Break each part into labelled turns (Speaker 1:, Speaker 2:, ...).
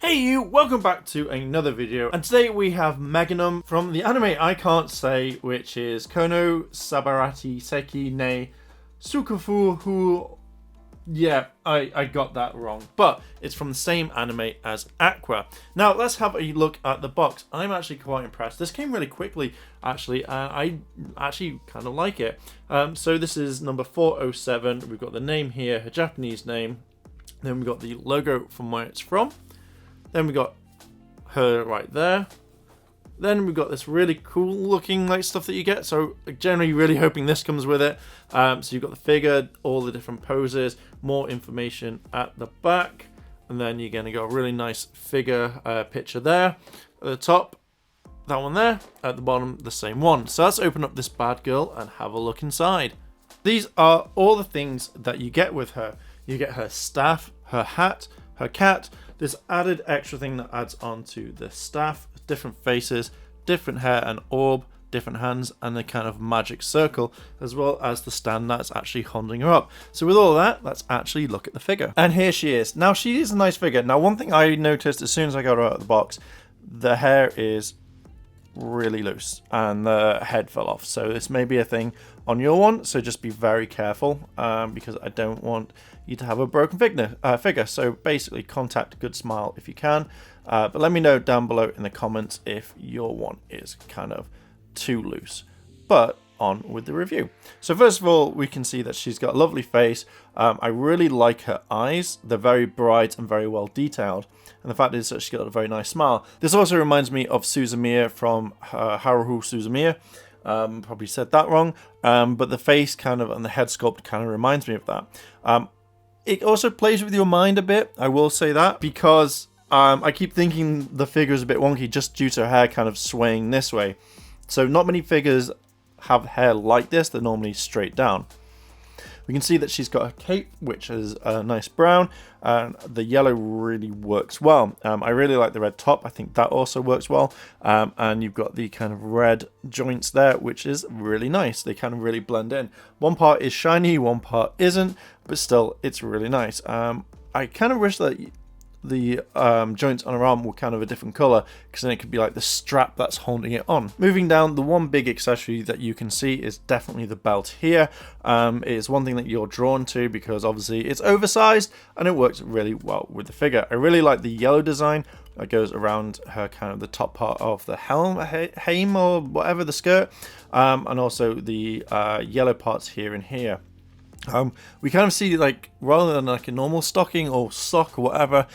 Speaker 1: Hey you, welcome back to another video, and today we have Megumin from the anime I can't say, which is Kono Subarashii Sekai ne Shukufuku. Yeah, I got that wrong, but it's from the same anime as Aqua. Now let's have a look at the box. I'm actually quite impressed. This came really quickly actually, and I actually kind of like it. So this is number 407. We've got the name here, her Japanese name, then we've got the logo from where it's from. Then we got her right there. Then we've got this really cool looking like stuff that you get. So generally really hoping this comes with it. So you've got the figure, all the different poses, more information at the back. And then you're going to got a really nice figure picture there. At the top, that one there. At the bottom, the same one. So let's open up this bad girl and have a look inside. These are all the things that you get with her. You get her staff, her hat, her cat, this added extra thing that adds on to the staff, different faces, different hair and orb, different hands, and the kind of magic circle, as well as the stand that's actually holding her up. So with all that, let's actually look at the figure. And here she is. Now she is a nice figure. Now one thing I noticed as soon as I got her out of the box, the hair is really loose and the head fell off. So this may be a thing on your one, so just be very careful because I don't want you to have a broken figure. So basically contact Good Smile if you can, but let me know down below in the comments if your one is kind of too loose. But on with the review. So first of all, we can see that she's got a lovely face. I really like her eyes. They're very bright and very well detailed. And the fact is that she's got a very nice smile. This also reminds me of Suzumiya from Haruhi Suzumiya. Probably said that wrong. But the face kind of and the head sculpt kind of reminds me of that. It also plays with your mind a bit, I will say that, because I keep thinking the figure is a bit wonky just due to her hair kind of swaying this way. So not many figures have hair like this. They're normally straight down. We can see that she's got a cape, which is a nice brown, and the yellow really works well. I really like the red top. I think that also works well. And you've got the kind of red joints there, which is really nice. They kind of really blend in. One part is shiny, one part isn't, but still, it's really nice. I kind of wish that the joints on her arm were kind of a different color, because then it could be like the strap that's holding it on. Moving down, the one big accessory that you can see is definitely the belt here. It is one thing that you're drawn to because obviously it's oversized and it works really well with the figure. I really like the yellow design that goes around her kind of the top part of the hem or whatever, the skirt, and also the yellow parts here and here. We kind of see, like, rather than like a normal stocking or sock or whatever,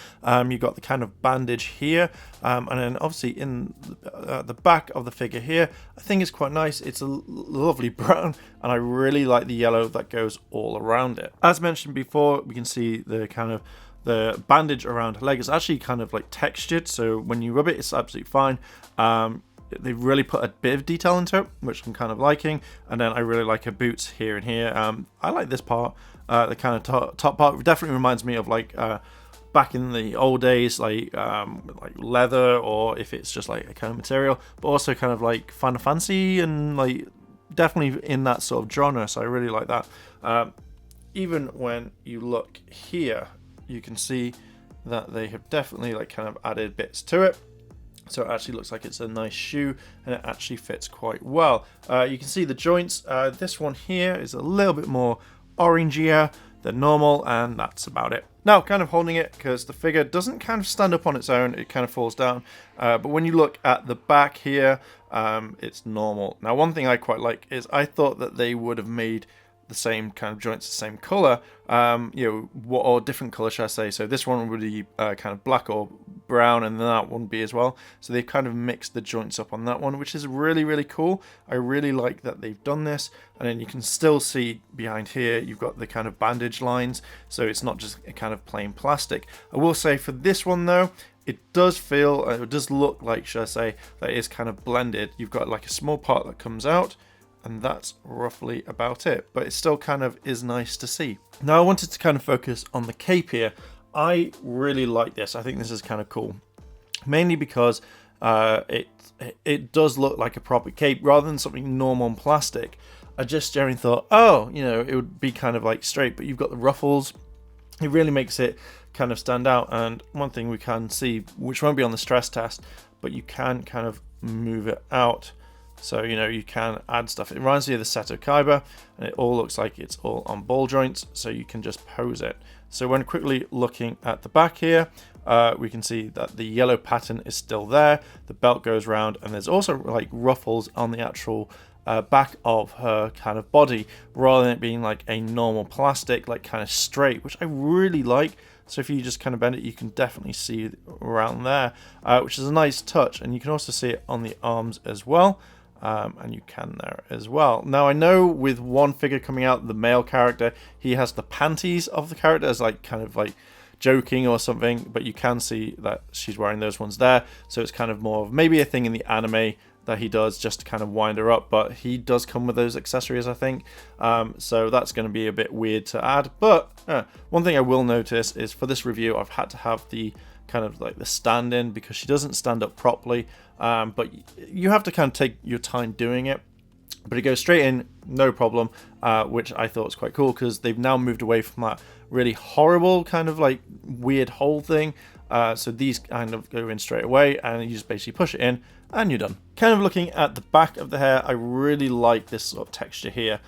Speaker 1: you've got the kind of bandage here, and then obviously in the back of the figure here, I think it's quite nice. It's a lovely brown, and I really like the yellow that goes all around it. As mentioned before, we can see the kind of the bandage around her leg is actually kind of like textured, so when you rub it, it's absolutely fine. They've really put a bit of detail into it, which I'm kind of liking. And then I really like her boots here and here. I like this part, the kind of top part. Definitely reminds me of like back in the old days, like leather, or if it's just like a kind of material, but also kind of like Final Fantasy and like definitely in that sort of genre. So I really like that. Even when you look here, you can see that they have definitely like kind of added bits to it. So it actually looks like it's a nice shoe, and it actually fits quite well. You can see the joints. This one here is a little bit more orangier than normal, and that's about it. Now, kind of holding it, because the figure doesn't kind of stand up on its own, it kind of falls down. But when you look at the back here, it's normal. Now, one thing I quite like is I thought that they would have made the same kind of joints, the same color, or different color, should I say. So this one would be kind of black or brown, and then that one would be as well. So they've kind of mixed the joints up on that one, which is really, really cool. I really like that they've done this. And then you can still see behind here, you've got the kind of bandage lines. So it's not just a kind of plain plastic. I will say for this one though, it does feel, it does look like, should I say, that it is kind of blended. You've got like a small part that comes out, and that's roughly about it, but it still kind of is nice to see. Now I wanted to kind of focus on the cape here. I really like this. I think this is kind of cool, mainly because it does look like a proper cape rather than something normal and plastic. I just generally thought, oh, you know, it would be kind of like straight, but you've got the ruffles. It really makes it kind of stand out. And one thing we can see, which won't be on the stress test, but you can kind of move it out. So, you know, you can add stuff. It reminds me of the Seto Kaiba, and it all looks like it's all on ball joints, so you can just pose it. So when quickly looking at the back here, we can see that the yellow pattern is still there. The belt goes round, and there's also like ruffles on the actual back of her kind of body, rather than it being like a normal plastic, like kind of straight, which I really like. So if you just kind of bend it, you can definitely see around there, which is a nice touch. And you can also see it on the arms as well. And you can there as well. Now I know with one figure coming out, the male character, he has the panties of the character as like kind of like joking or something, but you can see that she's wearing those ones there. So it's kind of more of maybe a thing in the anime that he does just to kind of wind her up, but he does come with those accessories, I think. So that's going to be a bit weird to add. But one thing I will notice is for this review, I've had to have the kind of like the stand in because she doesn't stand up properly. But you have to kind of take your time doing it. But it goes straight in, no problem, which I thought was quite cool because they've now moved away from that really horrible kind of like weird hole thing. So these kind of go in straight away, and you just basically push it in and you're done. Kind of looking at the back of the hair, I really like this sort of texture here.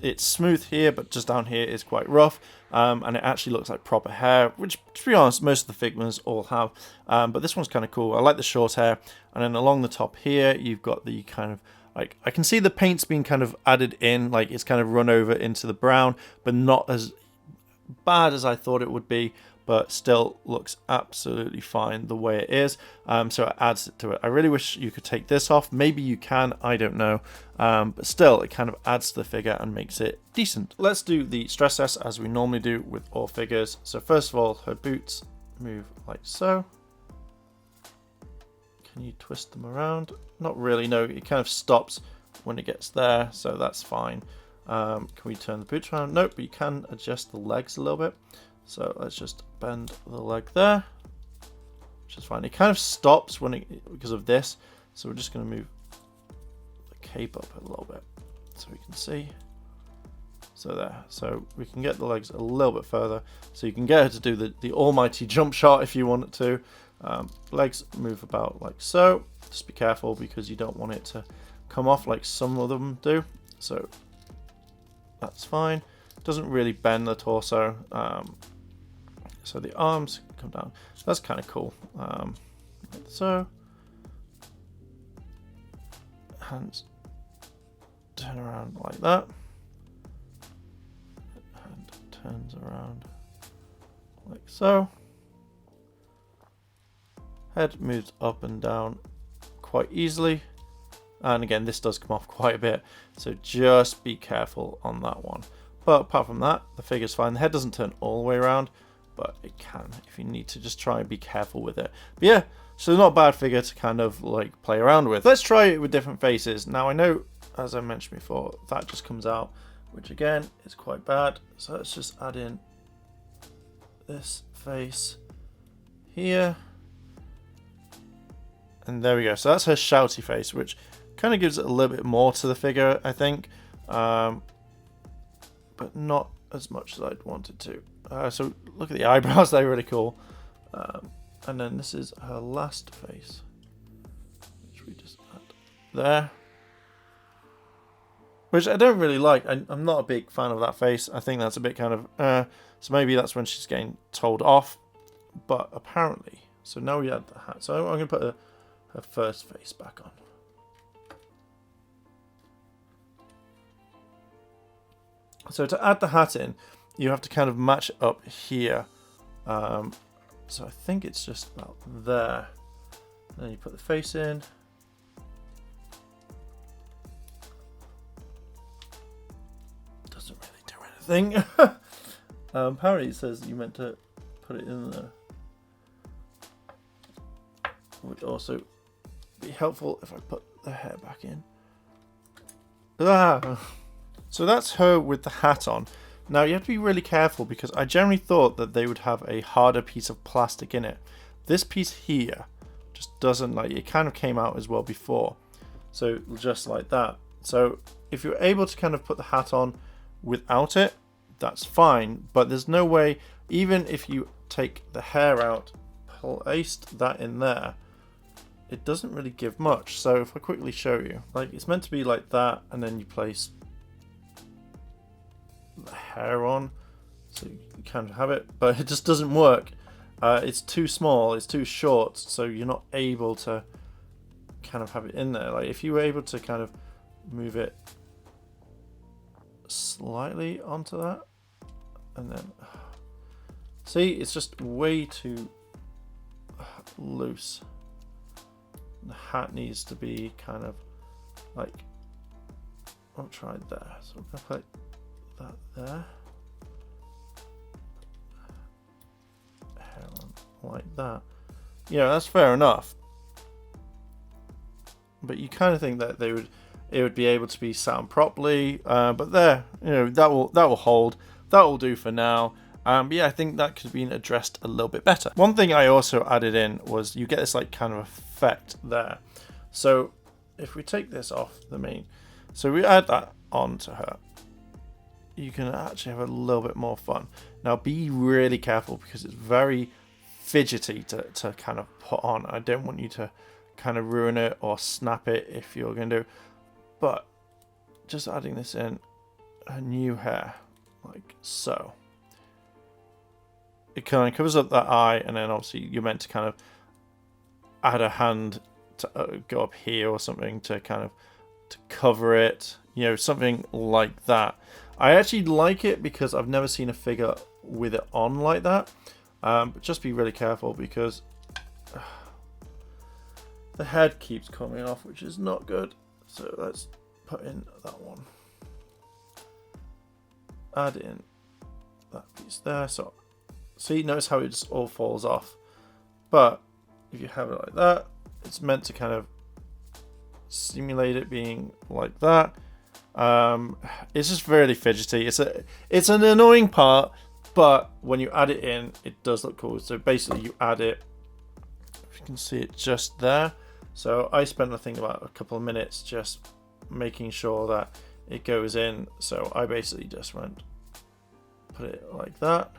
Speaker 1: It's smooth here, but just down here is quite rough. And it actually looks like proper hair, which, to be honest, most of the Figmas all have. But this one's kind of cool. I like the short hair. And then along the top here, you've got the kind of, like, I can see the paint's being kind of added in, like it's kind of run over into the brown, but not as bad as I thought it would be. But still looks absolutely fine the way it is. So it adds to it. I really wish you could take this off. Maybe you can, I don't know. But still, it kind of adds to the figure and makes it decent. Let's do the stress test as we normally do with all figures. So first of all, her boots move like so. Can you twist them around? Not really, no. It kind of stops when it gets there, so that's fine. Can we turn the boots around? Nope, but you can adjust the legs a little bit. So let's just bend the leg there, which is fine. It kind of stops when because of this. So we're just going to move the cape up a little bit so we can see. So there. So we can get the legs a little bit further. So you can get her to do the almighty jump shot if you want it to. Legs move about like so. Just be careful because you don't want it to come off like some of them do. So that's fine. Doesn't really bend the torso. So the arms come down. So that's kind of cool. Like so. Hands turn around like that. Hand turns around like so. Head moves up and down quite easily. And again, this does come off quite a bit. So just be careful on that one. But apart from that, the figure's fine. The head doesn't turn all the way around, but it can if you need to. Just try and be careful with it. But yeah, so not a bad figure to kind of like play around with. Let's try it with different faces. Now I know, as I mentioned before, that just comes out, which again is quite bad. So let's just add in this face here. And there we go. So that's her shouty face, which kind of gives it a little bit more to the figure, I think. But not as much as I'd wanted to. So look at the eyebrows, they're really cool. And then this is her last face, which we just add there. Which I don't really like. I'm not a big fan of that face. I think that's a bit kind of, so maybe that's when she's getting told off. But apparently, so now we add the hat. So I'm going to put her first face back on. So to add the hat in, you have to kind of match it up here. So I think it's just about there. Then you put the face in. Doesn't really do anything. Apparently it says you meant to put it in there. Would also be helpful if I put the hair back in. Ah! So that's her with the hat on. Now you have to be really careful because I generally thought that they would have a harder piece of plastic in it. This piece here just doesn't, like, it kind of came out as well before. So just like that. So if you're able to kind of put the hat on without it, that's fine. But there's no way even if you take the hair out, placed that in there, it doesn't really give much. So if I quickly show you, like it's meant to be like that, and then you place the hair on, so you kind of have it, but it just doesn't work. It's too small, it's too short, so you're not able to kind of have it in there. Like if you were able to kind of move it slightly onto that, and then see, it's just way too loose. The hat needs to be kind of like, I'll try there. So I'm gonna put that there, hair on like that. Yeah, that's fair enough. But you kind of think that it would be able to be sat on properly. But there, you know, that will hold. That will do for now. But yeah, I think that could have been addressed a little bit better. One thing I also added in was you get this like kind of effect there. So if we take this off the main, so we add that onto her, you can actually have a little bit more fun. Now be really careful because it's very fidgety to kind of put on. I don't want you to kind of ruin it or snap it if you're going to. But just adding this in, a new hair, like so. It kind of covers up that eye, and then obviously you're meant to kind of add a hand to go up here or something to kind of to cover it, you know, something like that. I actually like it because I've never seen a figure with it on like that. But just be really careful because the head keeps coming off, which is not good. So let's put in that one. Add in that piece there. So see, notice how it just all falls off. But if you have it like that, it's meant to kind of simulate it being like that. It's just really fidgety. It's an annoying part, but when you add it in, it does look cool. So basically you add it, if you can see it just there. So I spent, I think, about a couple of minutes just making sure that it goes in. So I basically just went, put it like that,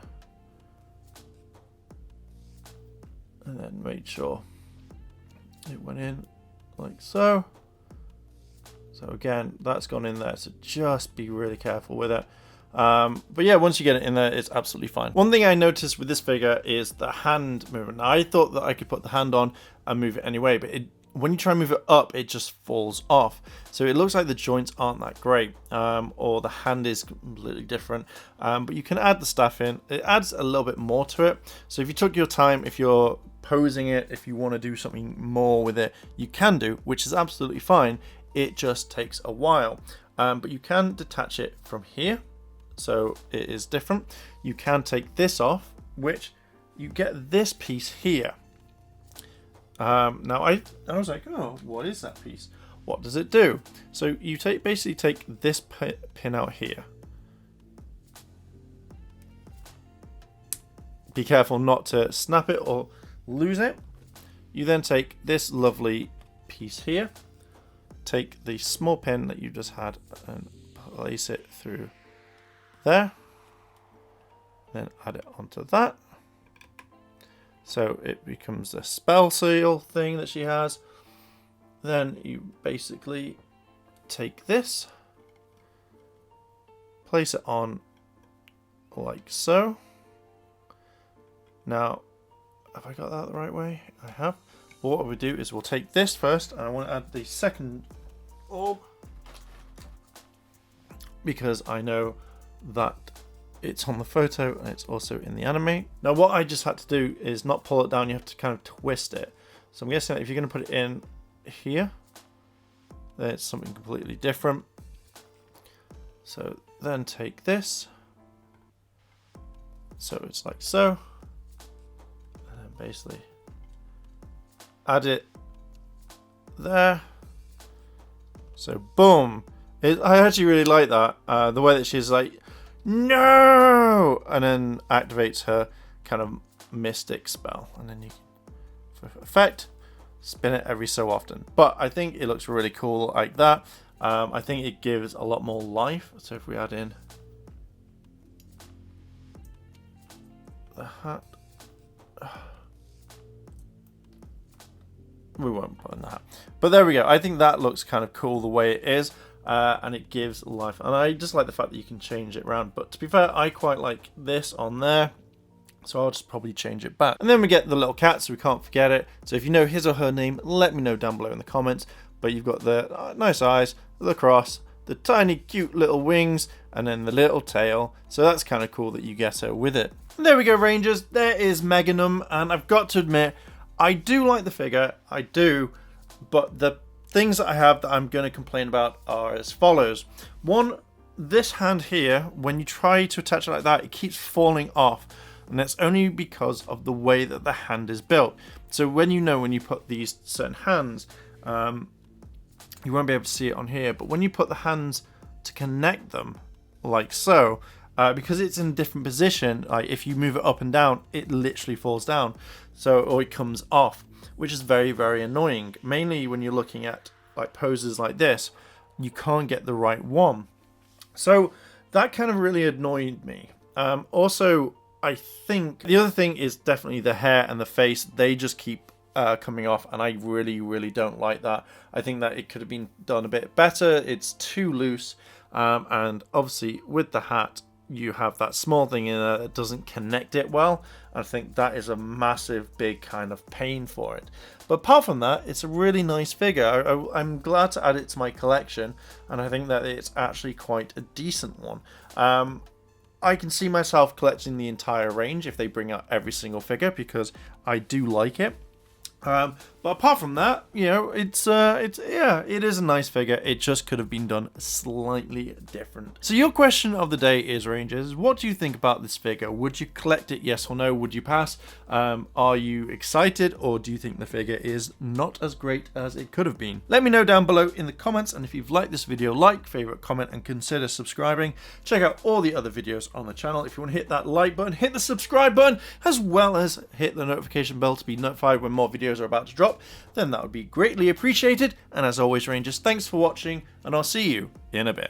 Speaker 1: and then made sure it went in like so. So again, that's gone in there, so just be really careful with it. But yeah, once you get it in there, it's absolutely fine. One thing I noticed with this figure is the hand movement. Now, I thought that I could put the hand on and move it anyway, but when you try and move it up, it just falls off. So it looks like the joints aren't that great, or the hand is completely different. But you can add the stuff in. It adds a little bit more to it. So if you took your time, if you're posing it, if you want to do something more with it, you can do, which is absolutely fine. It just takes a while. But you can detach it from here. So it is different. You can take this off, which you get this piece here. Now I was like, oh, what is that piece? What does it do? So you basically take this pin out here. Be careful not to snap it or lose it. You then take this lovely piece here, take the small pin that you just had and place it through there, then add it onto that. So it becomes a spell seal thing that she has. Then you basically take this, place it on like so. Now, have I got that the right way? I have. Well, what we do is we'll take this first, and I want to add the second orb because I know that it's on the photo and it's also in the anime. Now what I just had to do is not pull it down, you have to kind of twist it. So I'm guessing that if you're going to put it in here, then it's something completely different. So then take this, so it's like so, and then basically add it there. So boom. I actually really like that, the way that she's like, no, and then activates her kind of mystic spell, and then you can, for effect, spin it every so often. But I think it looks really cool like that. I think it gives a lot more life. So if we add in the hat. We won't put in that. But there we go. I think that looks kind of cool the way it is. And it gives life. And I just like the fact that you can change it around. But to be fair, I quite like this on there. So I'll just probably change it back. And then we get the little cat, so we can't forget it. So if you know his or her name, let me know down below in the comments. But you've got the nice eyes, the cross, the tiny cute little wings, and then the little tail. So that's kind of cool that you get her with it. And there we go, Rangers. There is Megumin. And I've got to admit, I do like the figure. I do. But the things that I have that I'm going to complain about are as follows. One, this hand here, when you try to attach it like that, it keeps falling off. And that's only because of the way that the hand is built. So when you put these certain hands, you won't be able to see it on here, but when you put the hands to connect them, like so, because it's in a different position, like if you move it up and down, it literally falls down. So, or it comes off, which is very, very annoying. Mainly when you're looking at like poses like this, you can't get the right one. So that kind of really annoyed me. Also, I think the other thing is definitely the hair and the face. They just keep coming off, and I really, really don't like that. I think that it could have been done a bit better. It's too loose, and obviously with the hat, you have that small thing in there that doesn't connect it well. I think that is a massive, big kind of pain for it. But apart from that, it's a really nice figure. I'm glad to add it to my collection, and I think that it's actually quite a decent one. I can see myself collecting the entire range if they bring out every single figure, because I do like it. But apart from that, you know, it is a nice figure. It just could have been done slightly different. So your question of the day is, Rangers, what do you think about this figure? Would you collect it, yes or no? Would you pass? Are you excited, or do you think the figure is not as great as it could have been? Let me know down below in the comments, and if you've liked this video, like, favorite, comment, and consider subscribing. Check out all the other videos on the channel. If you want to hit that like button, hit the subscribe button, as well as hit the notification bell to be notified when more videos are about to drop, then that would be greatly appreciated. And as always, Rangers, thanks for watching, and I'll see you in a bit.